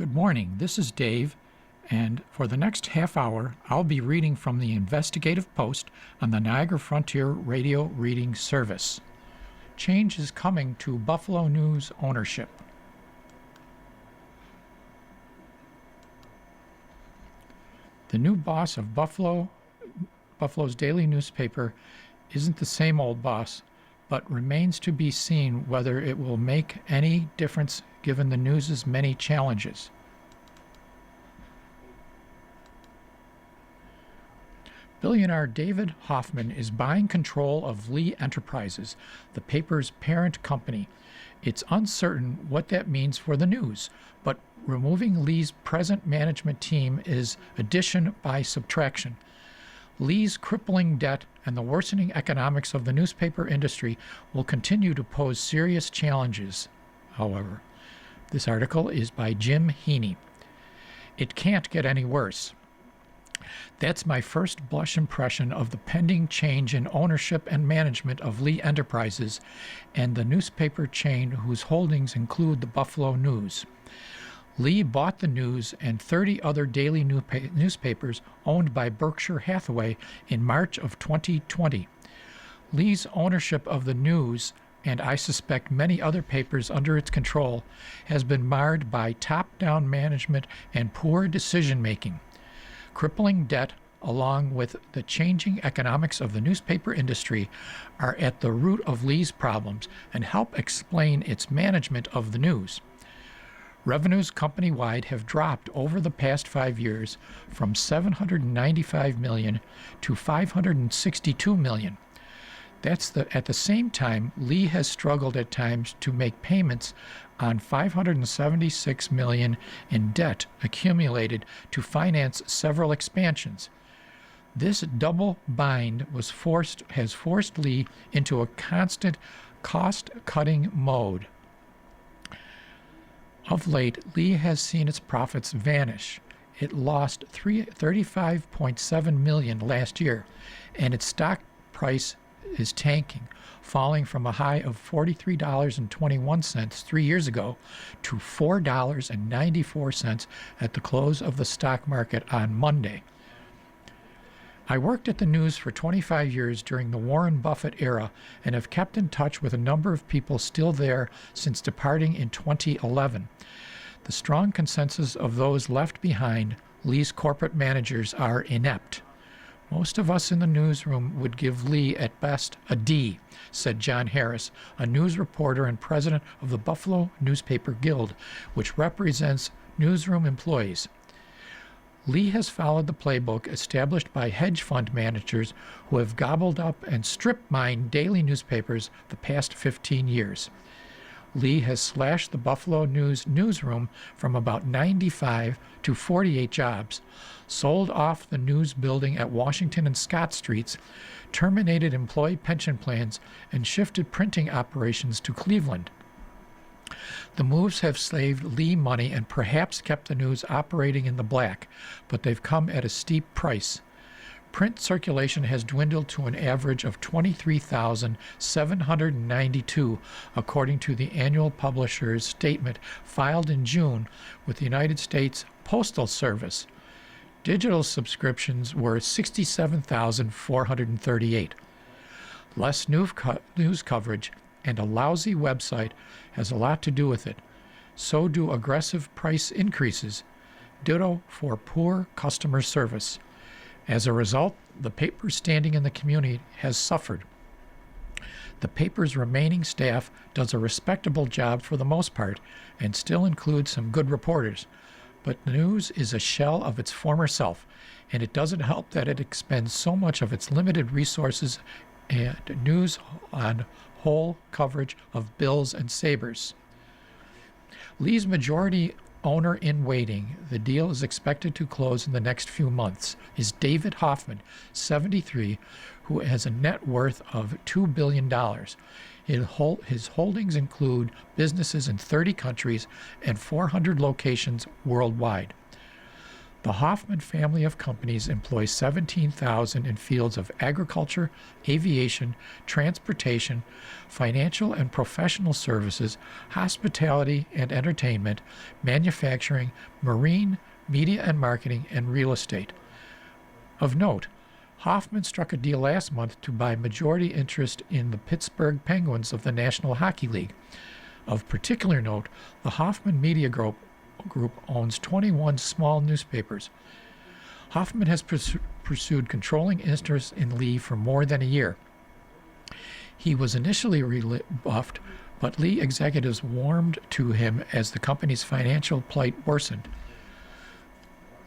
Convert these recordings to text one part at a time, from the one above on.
Good morning, this is Dave, and for the next half hour, I'll be reading from the Investigative Post on the Niagara Frontier Radio Reading Service. Change is coming to Buffalo News ownership. The new boss of Buffalo's daily newspaper isn't the same old boss, but remains to be seen whether it will make any difference given the news's many challenges. Billionaire David Hoffman is buying control of Lee Enterprises, the paper's parent company. It's uncertain what that means for the news, but removing Lee's present management team is addition by subtraction. Lee's crippling debt and the worsening economics of the newspaper industry will continue to pose serious challenges, however. This article is by Jim Heaney. It can't get any worse. That's my first blush impression of the pending change in ownership and management of Lee Enterprises and the newspaper chain whose holdings include the Buffalo News. Lee bought the News and 30 other daily newspapers owned by Berkshire Hathaway in March of 2020. Lee's ownership of the News, and I suspect many other papers under its control, has been marred by top-down management and poor decision-making. Crippling debt, along with the changing economics of the newspaper industry, are at the root of Lee's problems and help explain its management of the News. Revenues company-wide have dropped over the past 5 years from $795 million to $562 million. At the same time, Lee has struggled at times to make payments on $576 million in debt accumulated to finance several expansions. This double bind has forced Lee into a constant cost-cutting mode. Of late, Lee has seen its profits vanish. It lost $35.7 million last year, and its stock price is tanking, falling from a high of $43.21 3 years ago to $4.94 at the close of the stock market on Monday. I worked at the News for 25 years during the Warren Buffett era and have kept in touch with a number of people still there since departing in 2011. The strong consensus of those left behind, Lee's corporate managers, are inept. Most of us in the newsroom would give Lee at best a D, said John Harris, a news reporter and president of the Buffalo Newspaper Guild, which represents newsroom employees. Lee has followed the playbook established by hedge fund managers who have gobbled up and strip-mined daily newspapers the past 15 years. Lee has slashed the Buffalo News newsroom from about 95 to 48 jobs, sold off the news building at Washington and Scott Streets, terminated employee pension plans, and shifted printing operations to Cleveland. The moves have saved Lee money and perhaps kept the News operating in the black, but they've come at a steep price. Print circulation has dwindled to an average of 23,792, according to the annual publisher's statement filed in June with the United States Postal Service. Digital subscriptions were 67,438. Less news coverage and a lousy website has a lot to do with it. So do aggressive price increases. Ditto for poor customer service. As a result, the paper's standing in the community has suffered. The paper's remaining staff does a respectable job for the most part and still includes some good reporters. But the News is a shell of its former self, and it doesn't help that it expends so much of its limited resources and news on whole coverage of Bills and Sabres. Lee's majority owner in waiting, the deal is expected to close in the next few months, is David Hoffman, 73, who has a net worth of $2 billion. His holdings include businesses in 30 countries and 400 locations worldwide. The Hoffman family of companies employs 17,000 in fields of agriculture, aviation, transportation, financial and professional services, hospitality and entertainment, manufacturing, marine, media and marketing, and real estate. Of note, Hoffman struck a deal last month to buy majority interest in the Pittsburgh Penguins of the National Hockey League. Of particular note, the Hoffman Media Group owns 21 small newspapers. Hoffman has pursued controlling interest in Lee for more than a year. He was initially rebuffed, but Lee executives warmed to him as the company's financial plight worsened.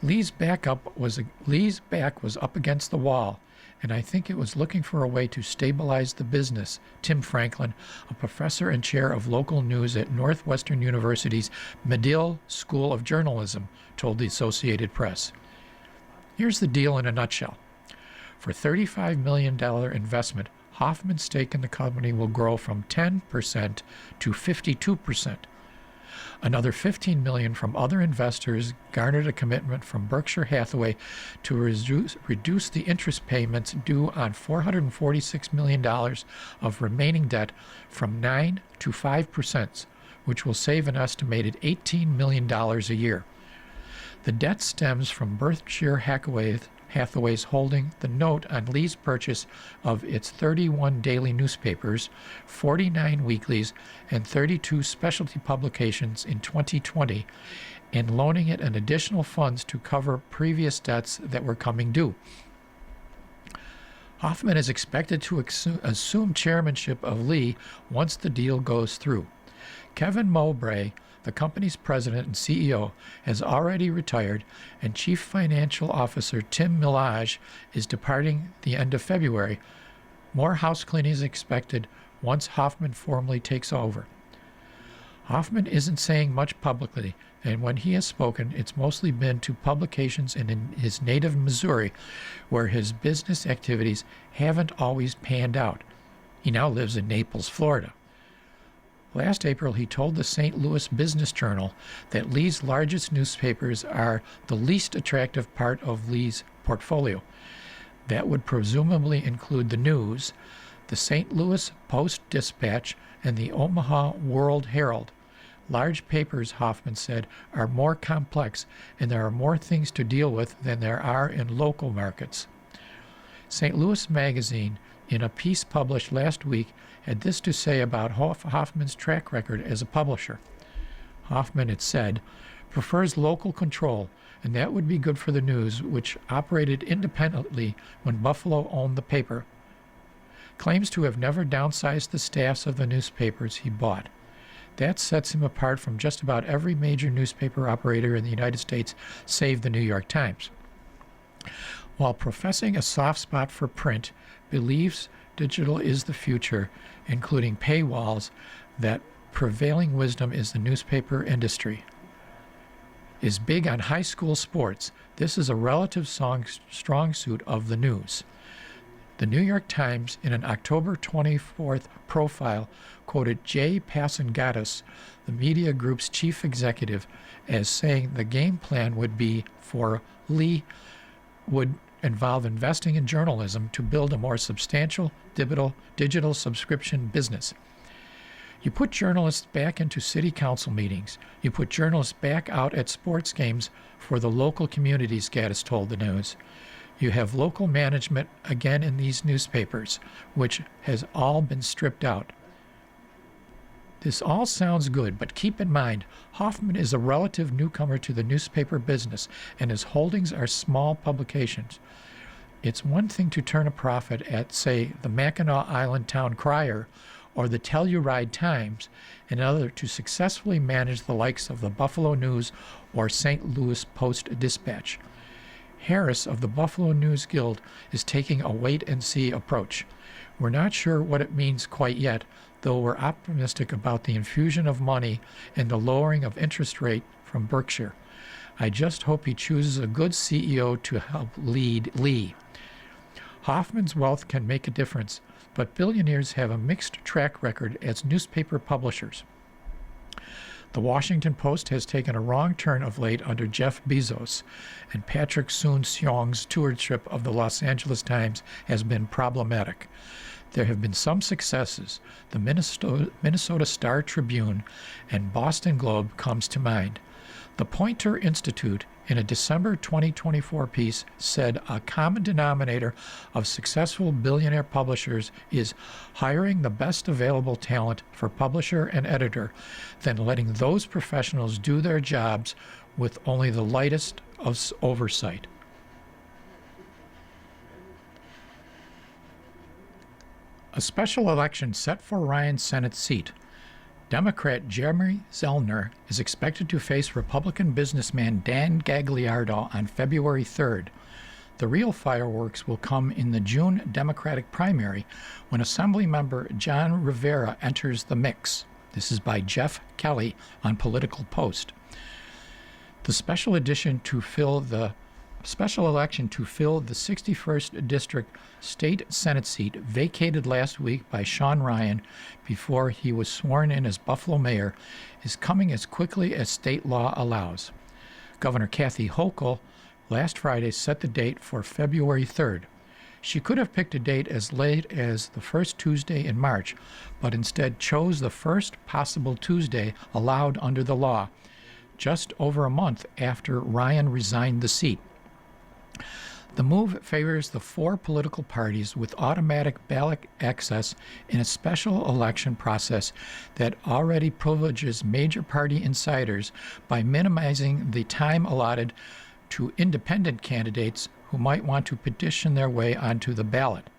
Lee's back was up against the wall, and I think it was looking for a way to stabilize the business, Tim Franklin, a professor and chair of local news at Northwestern University's Medill School of Journalism, told the Associated Press. Here's the deal in a nutshell. For $35 million investment, Hoffman's stake in the company will grow from 10% to 52%. Another $15 million from other investors garnered a commitment from Berkshire Hathaway to reduce the interest payments due on $446 million of remaining debt from 9 to 5%, which will save an estimated $18 million a year. The debt stems from Berkshire Hathaway's holding the note on Lee's purchase of its 31 daily newspapers, 49 weeklies, and 32 specialty publications in 2020, and loaning it an additional funds to cover previous debts that were coming due. Hoffman is expected to assume chairmanship of Lee once the deal goes through. Kevin Mowbray, the company's president and CEO, has already retired, and Chief Financial Officer Tim Millage is departing the end of February. More house cleaning is expected once Hoffman formally takes over. Hoffman isn't saying much publicly, and when he has spoken, it's mostly been to publications in his native Missouri, where his business activities haven't always panned out. He now lives in Naples, Florida. Last April, he told the St. Louis Business Journal that Lee's largest newspapers are the least attractive part of Lee's portfolio. That would presumably include the News, the St. Louis Post-Dispatch, and the Omaha World Herald. Large papers, Hoffman said, are more complex, and there are more things to deal with than there are in local markets. St. Louis Magazine, in a piece published last week, had this to say about Hoffman's track record as a publisher. Hoffman, it said, prefers local control, and that would be good for the News, which operated independently when Buffalo owned the paper. Claims to have never downsized the staffs of the newspapers he bought. That sets him apart from just about every major newspaper operator in the United States, save the New York Times. While professing a soft spot for print, believes digital is the future, including paywalls, that prevailing wisdom is the newspaper industry. Is big on high school sports. This is a relative strong suit of the News. The New York Times, in an October 24th profile, quoted Jay Passangatis, the media group's chief executive, as saying the game plan would be for Lee would involve investing in journalism to build a more substantial digital subscription business. You put journalists back into city council meetings. You put journalists back out at sports games for the local communities, Gaddis told the News. You have local management again in these newspapers, which has all been stripped out. This all sounds good, but keep in mind, Hoffman is a relative newcomer to the newspaper business, and his holdings are small publications. It's one thing to turn a profit at, say, the Mackinac Island Town Crier or the Telluride Times, and another to successfully manage the likes of the Buffalo News or St. Louis Post-Dispatch. Harris of the Buffalo News Guild is taking a wait-and-see approach. We're not sure what it means quite yet, though we're optimistic about the infusion of money and the lowering of interest rate from Berkshire. I just hope he chooses a good CEO to help lead Lee. Hoffman's wealth can make a difference, but billionaires have a mixed track record as newspaper publishers. The Washington Post has taken a wrong turn of late under Jeff Bezos, and Patrick Soon-Shiong's stewardship of the Los Angeles Times has been problematic. There have been some successes. The Minnesota Star Tribune and Boston Globe comes to mind. The Poynter Institute, in a December 2024 piece, said a common denominator of successful billionaire publishers is hiring the best available talent for publisher and editor, then letting those professionals do their jobs with only the lightest of oversight. A special election set for Ryan's Senate seat. Democrat Jeremy Zellner is expected to face Republican businessman Dan Gagliardo on February 3rd. The real fireworks will come in the June Democratic primary when Assemblymember John Rivera enters the mix. This is by Jeff Kelly on Political Post. The special election to fill the 61st District State Senate seat vacated last week by Sean Ryan before he was sworn in as Buffalo mayor is coming as quickly as state law allows. Governor Kathy Hochul last Friday set the date for February 3rd. She could have picked a date as late as the first Tuesday in March, but instead chose the first possible Tuesday allowed under the law, just over a month after Ryan resigned the seat. The move favors the four political parties with automatic ballot access in a special election process that already privileges major party insiders by minimizing the time allotted to independent candidates who might want to petition their way onto the ballot.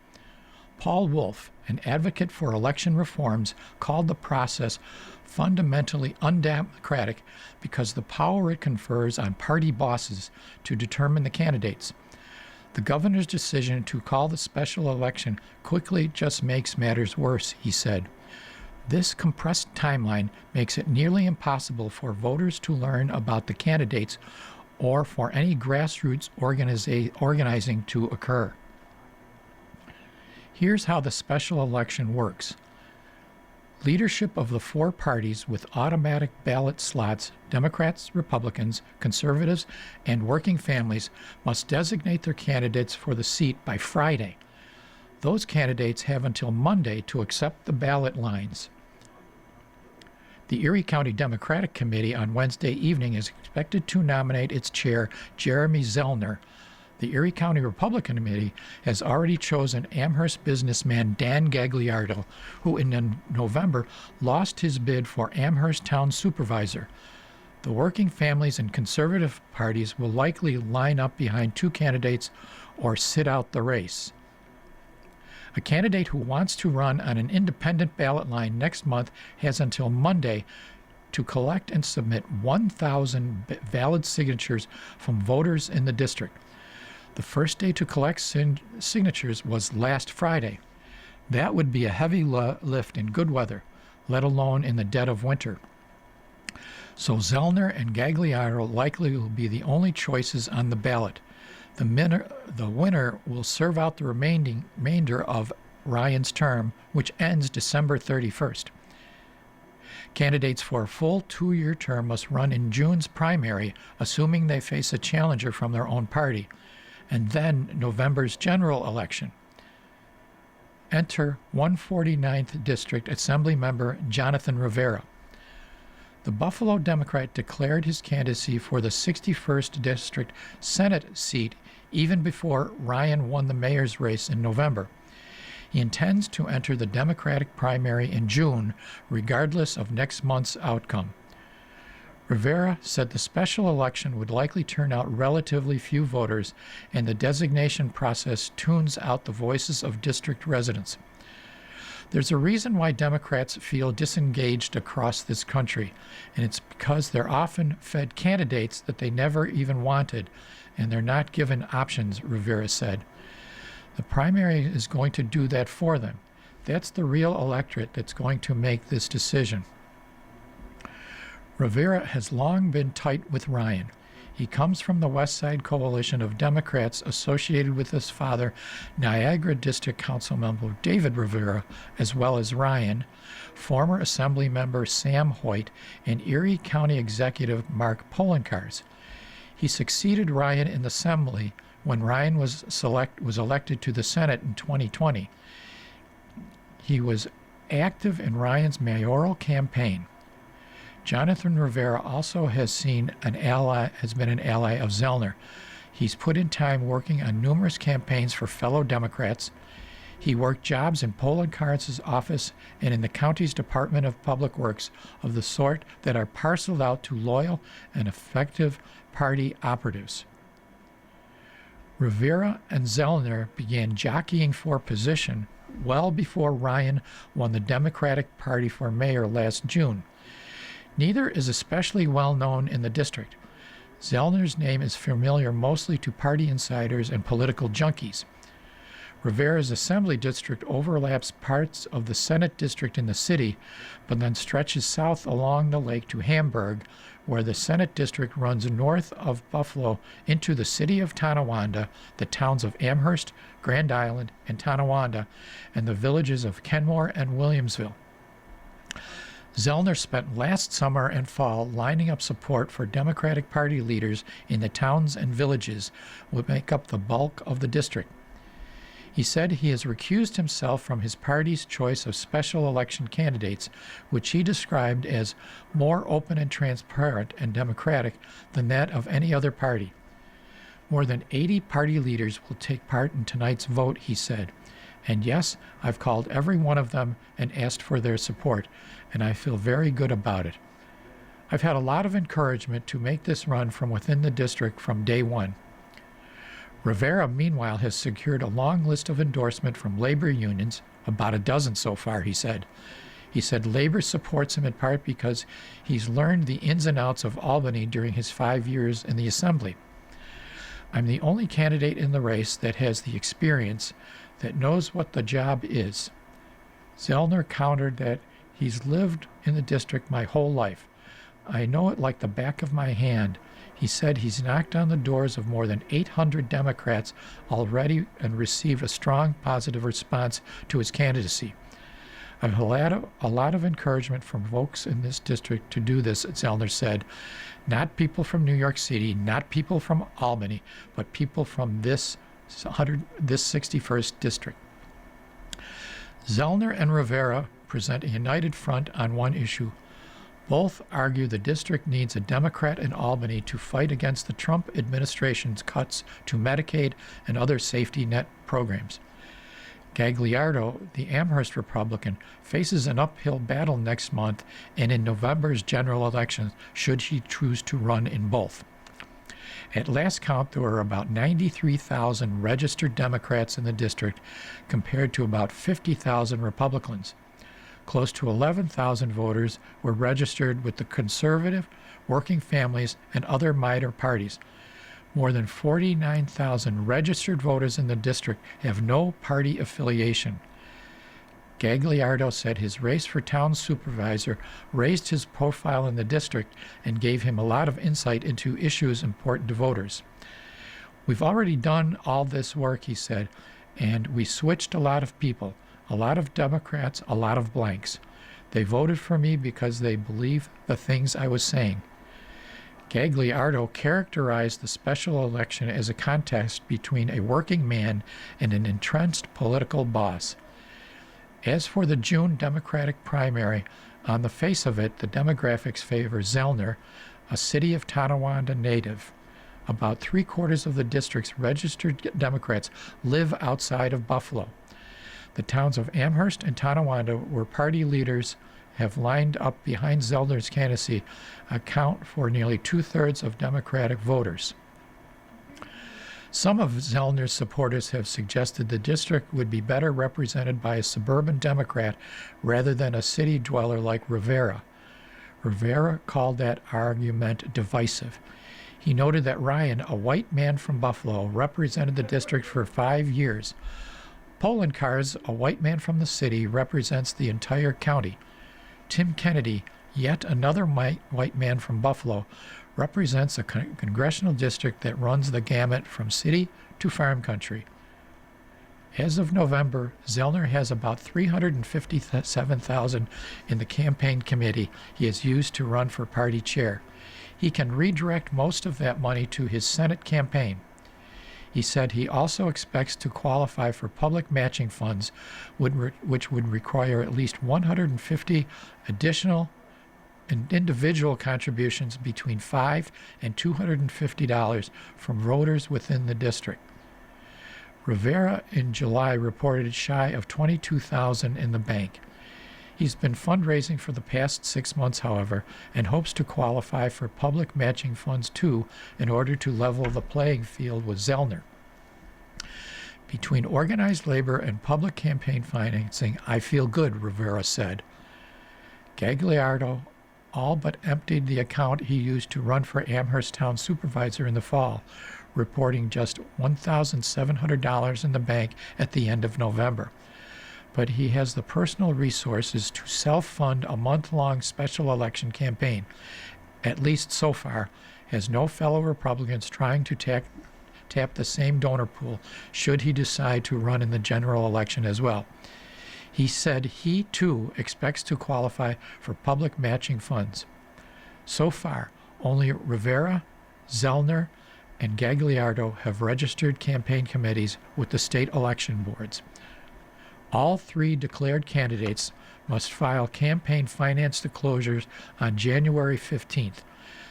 Paul Wolf, an advocate for election reforms, called the process fundamentally undemocratic because the power it confers on party bosses to determine the candidates. The governor's decision to call the special election quickly just makes matters worse, he said. This compressed timeline makes it nearly impossible for voters to learn about the candidates or for any grassroots organizing to occur. Here's how the special election works. Leadership of the four parties with automatic ballot slots, Democrats, Republicans, Conservatives, and working families, must designate their candidates for the seat by Friday. Those candidates have until Monday to accept the ballot lines. The Erie County Democratic Committee on Wednesday evening is expected to nominate its chair, Jeremy Zellner. The Erie County Republican Committee has already chosen Amherst businessman Dan Gagliardo, who in November lost his bid for Amherst Town Supervisor. The working families and conservative parties will likely line up behind two candidates or sit out the race. A candidate who wants to run on an independent ballot line next month has until Monday to collect and submit 1,000 valid signatures from voters in the district. The first day to collect signatures was last Friday. That would be a heavy lift in good weather, let alone in the dead of winter. So Zellner and Gagliardo likely will be the only choices on the ballot. The winner will serve out the remainder of Ryan's term, which ends December 31st. Candidates for a full 2-year term must run in June's primary, assuming they face a challenger from their own party, and then November's general election. Enter 149th District Assemblymember Jonathan Rivera. The Buffalo Democrat declared his candidacy for the 61st District Senate seat even before Ryan won the mayor's race in November. He intends to enter the Democratic primary in June, regardless of next month's outcome. Rivera said the special election would likely turn out relatively few voters, and the designation process tunes out the voices of district residents. There's a reason why Democrats feel disengaged across this country, and it's because they're often fed candidates that they never even wanted, and they're not given options, Rivera said. The primary is going to do that for them. That's the real electorate that's going to make this decision. Rivera has long been tight with Ryan. He comes from the West Side coalition of Democrats associated with his father, Niagara District Council member David Rivera, as well as Ryan, former Assembly member Sam Hoyt, and Erie County Executive Mark Poloncarz. He succeeded Ryan in the Assembly when Ryan was elected to the Senate in 2020. He was active in Ryan's mayoral campaign. Jonathan Rivera also has been an ally of Zellner. He's put in time working on numerous campaigns for fellow Democrats. He worked jobs in Poloncarz's office and in the county's Department of Public Works of the sort that are parceled out to loyal and effective party operatives. Rivera and Zellner began jockeying for position well before Ryan won the Democratic Party for mayor last June. Neither is especially well known in the district. Zellner's name is familiar mostly to party insiders and political junkies. Rivera's assembly district overlaps parts of the Senate district in the city, but then stretches south along the lake to Hamburg, where the Senate district runs north of Buffalo into the city of Tonawanda, the towns of Amherst, Grand Island, and Tonawanda, and the villages of Kenmore and Williamsville. Zellner spent last summer and fall lining up support for Democratic Party leaders in the towns and villages that make up the bulk of the district. He said he has recused himself from his party's choice of special election candidates, which he described as more open and transparent and democratic than that of any other party. More than 80 party leaders will take part in tonight's vote, he said. And yes, I've called every one of them and asked for their support, and I feel very good about it. I've had a lot of encouragement to make this run from within the district from day one. Rivera, meanwhile, has secured a long list of endorsement from labor unions, about a dozen so far, he said. He said labor supports him in part because he's learned the ins and outs of Albany during his 5 years in the Assembly. I'm the only candidate in the race that has the experience, that knows what the job is. Zellner countered that he's lived in the district my whole life. I know it like the back of my hand. He said he's knocked on the doors of more than 800 Democrats already and received a strong positive response to his candidacy. I've had a lot of encouragement from folks in this district to do this, Zellner said. Not people from New York City, not people from Albany, but people from this 61st district. Zellner and Rivera present a united front on one issue. Both argue the district needs a Democrat in Albany to fight against the Trump administration's cuts to Medicaid and other safety net programs. Gagliardo, the Amherst Republican, faces an uphill battle next month and in November's general election should he choose to run in both. At last count, there were about 93,000 registered Democrats in the district compared to about 50,000 Republicans. Close to 11,000 voters were registered with the conservative, working families, and other minor parties. More than 49,000 registered voters in the district have no party affiliation. Gagliardo said his race for town supervisor raised his profile in the district and gave him a lot of insight into issues important to voters. We've already done all this work, he said, and we switched a lot of people. A lot of Democrats, a lot of blanks. They voted for me because they believe the things I was saying. Gagliardo characterized the special election as a contest between a working man and an entrenched political boss. As for the June Democratic primary, on the face of it, the demographics favor Zellner, a city of Tonawanda native. About 3/4 of the district's registered Democrats live outside of Buffalo. The towns of Amherst and Tonawanda, where party leaders have lined up behind Zellner's candidacy, account for nearly 2/3 of Democratic voters. Some of Zellner's supporters have suggested the district would be better represented by a suburban Democrat rather than a city dweller like Rivera. Rivera called that argument divisive. He noted that Ryan, a white man from Buffalo, represented the district for 5 years. Poloncarz, a white man from the city, represents the entire county. Tim Kennedy, Yet another white man from Buffalo represents a congressional district that runs the gamut from city to farm country. As of November, Zellner has about $357,000 in the campaign committee he has used to run for party chair. He can redirect most of that money to his Senate campaign. He said he also expects to qualify for public matching funds, which would require at least 150 additional individual contributions between $5 and $250 from voters within the district. Rivera in July reported shy of $22,000 in the bank. He's been fundraising for the past 6 months, however, and hopes to qualify for public matching funds too in order to level the playing field with Zellner. Between organized labor and public campaign financing, I feel good, Rivera said. Gagliardo all but emptied the account he used to run for Amherst Town Supervisor in the fall, reporting just $1,700 in the bank at the end of November. But he has the personal resources to self-fund a month-long special election campaign. At least so far, has no fellow Republicans trying to tap the same donor pool should he decide to run in the general election as well. He said he, too, expects to qualify for public matching funds. So far, only Rivera, Zellner, and Gagliardo have registered campaign committees with the state election boards. All three declared candidates must file campaign finance disclosures on January 15th.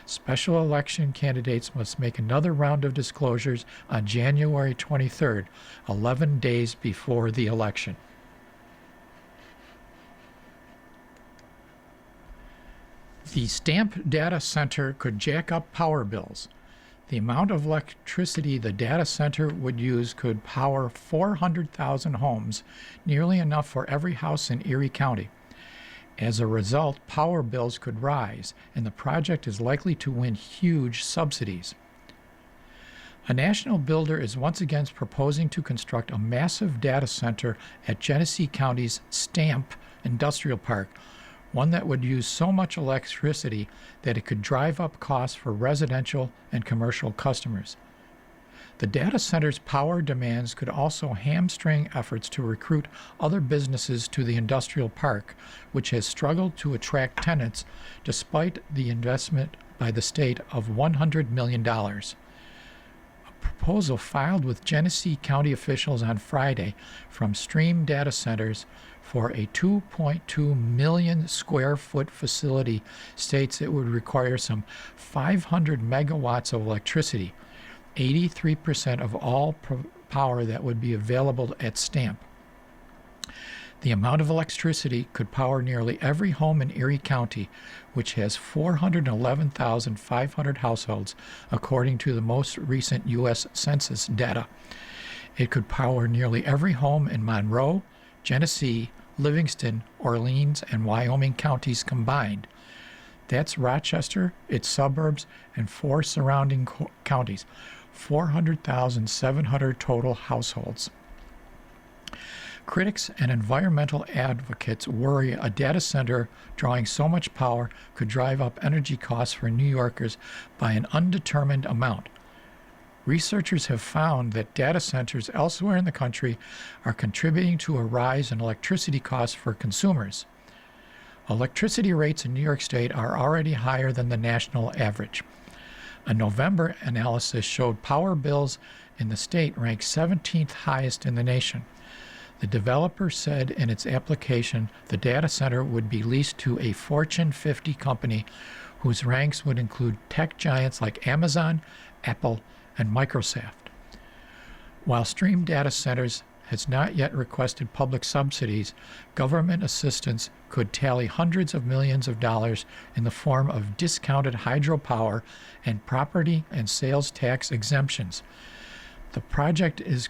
Special election candidates must make another round of disclosures on January 23rd, 11 days before the election. The stamp data center could jack up power bills. The amount of electricity the data center would use could power 400,000 homes, nearly enough for every house in Erie County. As a result, power bills could rise, and the project is likely to win huge subsidies. A national builder is once again proposing to construct a massive data center at Genesee County's Stamp Industrial Park, one that would use so much electricity that it could drive up costs for residential and commercial customers. The data center's power demands could also hamstring efforts to recruit other businesses to the industrial park, which has struggled to attract tenants despite the investment by the state of $100 million. A proposal filed with Genesee County officials on Friday from Stream Data Centers for a 2.2 million square foot facility states it would require some 500 megawatts of electricity, 83% of all power that would be available at Stamp. The amount of electricity could power nearly every home in Erie County, which has 411,500 households, according to the most recent U.S. Census data. It could power nearly every home in Monroe, Genesee, Livingston, Orleans, and Wyoming counties combined. That's Rochester, its suburbs, and 4 surrounding counties. 400,700 total households. Critics and environmental advocates worry a data center drawing so much power could drive up energy costs for New Yorkers by an undetermined amount. Researchers have found that data centers elsewhere in the country are contributing to a rise in electricity costs for consumers. Electricity rates in New York State are already higher than the national average. A November analysis showed power bills in the state ranked 17th highest in the nation. The developer said in its application the data center would be leased to a Fortune 50 company whose ranks would include tech giants like Amazon, Apple, and Microsoft. While Stream Data Centers has not yet requested public subsidies, government assistance could tally hundreds of millions of dollars in the form of discounted hydropower and property and sales tax exemptions. The project is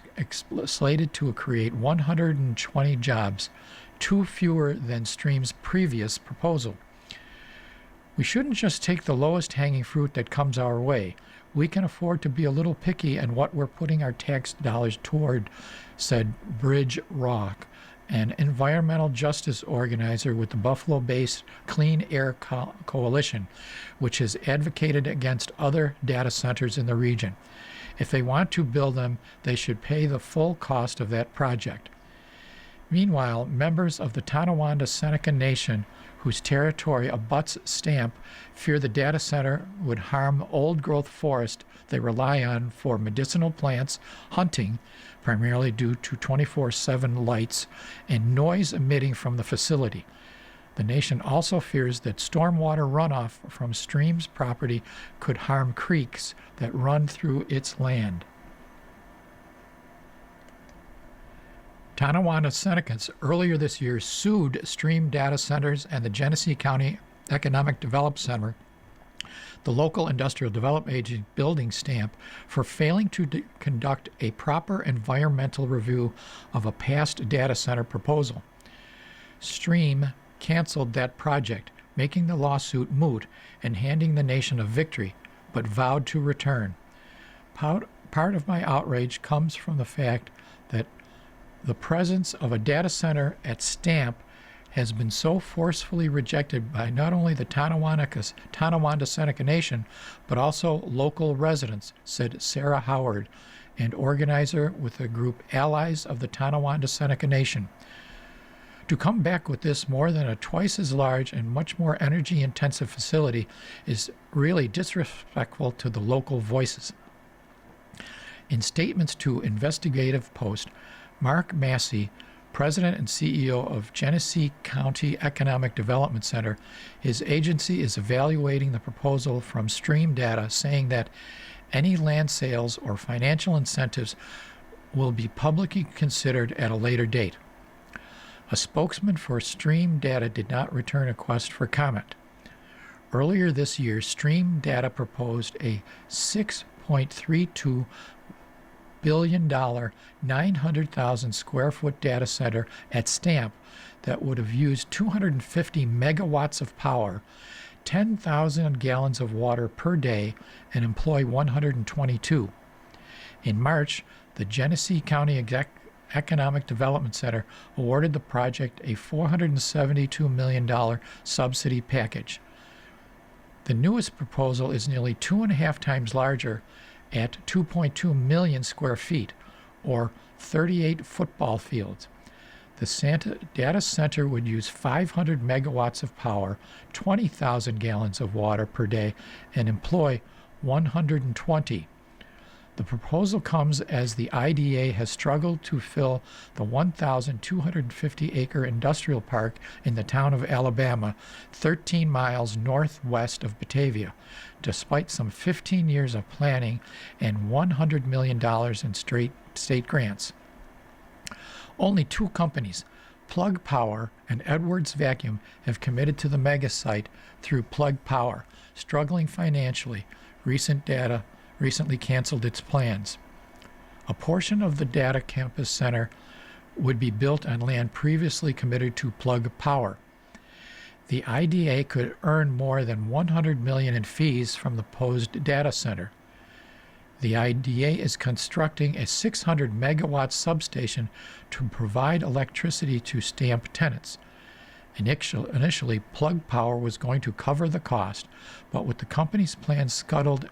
slated to create 120 jobs, 2 fewer than Stream's previous proposal. We shouldn't just take the lowest hanging fruit that comes our way. We can afford to be a little picky in what we're putting our tax dollars toward, said Bridge Rock, an environmental justice organizer with the Buffalo-based Clean Air Coalition, which has advocated against other data centers in the region. If they want to build them, they should pay the full cost of that project. Meanwhile, members of the Tonawanda Seneca Nation, whose territory abuts Stamp, fear the data center would harm old-growth forest they rely on for medicinal plants, hunting, primarily due to 24/7 lights, and noise emitting from the facility. The nation also fears that stormwater runoff from Stream's property could harm creeks that run through its land. Tonawanda Senecans earlier this year sued Stream Data Centers and the Genesee County Economic Development Center, the local industrial development agency building Stamp, for failing to conduct a proper environmental review of a past data center proposal. Stream canceled that project, making the lawsuit moot and handing the nation a victory, but vowed to return. Part of my outrage comes from the fact that the presence of a data center at Stamp has been so forcefully rejected by not only the Tonawanda Seneca Nation, but also local residents, said Sarah Howard, an organizer with the group Allies of the Tonawanda Seneca Nation. To come back with this more than a twice as large and much more energy-intensive facility is really disrespectful to the local voices. In statements to Investigative Post, Mark Massey, President and CEO of Genesee County Economic Development Center, his agency is evaluating the proposal from Stream Data, saying that any land sales or financial incentives will be publicly considered at a later date. A spokesman for Stream Data did not return a request for comment. Earlier this year, Stream Data proposed a $6.32 billion, 900,000 square foot data center at Stamp that would have used 250 megawatts of power, 10,000 gallons of water per day, and employ 122. In March, the Genesee County Economic Development Center awarded the project a $472 million subsidy package. The newest proposal is nearly 2.5 times larger at 2.2 million square feet, or 38 football fields. The data center would use 500 megawatts of power, 20,000 gallons of water per day, and employ 120. The proposal comes as the IDA has struggled to fill the 1,250-acre industrial park in the town of Alabama, 13 miles northwest of Batavia, despite some 15 years of planning and $100 million in state grants. Only two companies, Plug Power and Edwards Vacuum, have committed to the mega site through Plug Power, struggling financially. Recent data recently canceled its plans. A portion of the data campus center would be built on land previously committed to Plug Power. The IDA could earn more than $100 million in fees from the proposed data center. The IDA is constructing a 600 megawatt substation to provide electricity to Stamp tenants. Initially, Plug Power was going to cover the cost, but with the company's plans scuttled,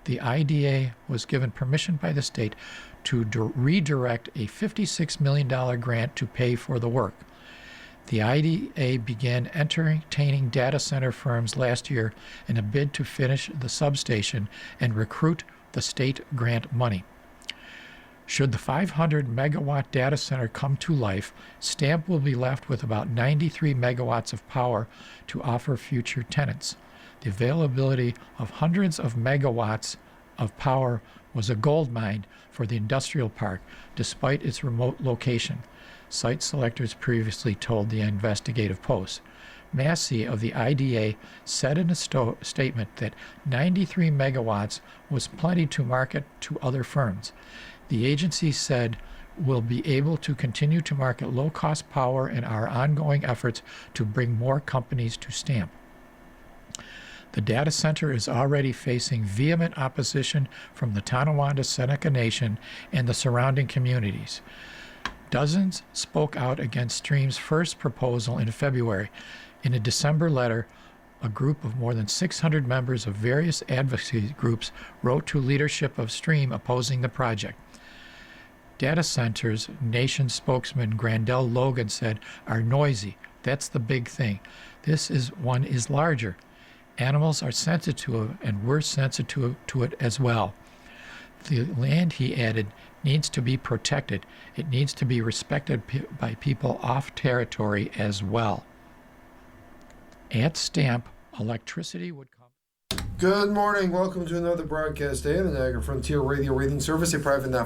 the IDA was given permission by the state to redirect a $56 million grant to pay for the work. The IDA began entertaining data center firms last year in a bid to finish the substation and recruit the state grant money. Should the 500 megawatt data center come to life, Stamp will be left with about 93 megawatts of power to offer future tenants. The availability of hundreds of megawatts of power was a gold mine for the industrial park, despite its remote location, site selectors previously told the Investigative Post. Massey of the IDA said in a statement that 93 megawatts was plenty to market to other firms. The agency said we'll be able to continue to market low-cost power in our ongoing efforts to bring more companies to Stamp. The data center is already facing vehement opposition from the Tonawanda Seneca Nation and the surrounding communities. Dozens spoke out against Stream's first proposal in February. In a December letter, a group of more than 600 members of various advocacy groups wrote to leadership of Stream opposing the project. Data centers nation spokesman Grandel Logan said, are noisy. That's the big thing. This one is larger. Animals are sensitive to it, and we're sensitive to it as well. The land, he added, needs to be protected. It needs to be respected by people off territory as well. At Stamp, electricity would come. Good morning. Welcome to another broadcast day of the Niagara Frontier Radio Reading Service, a private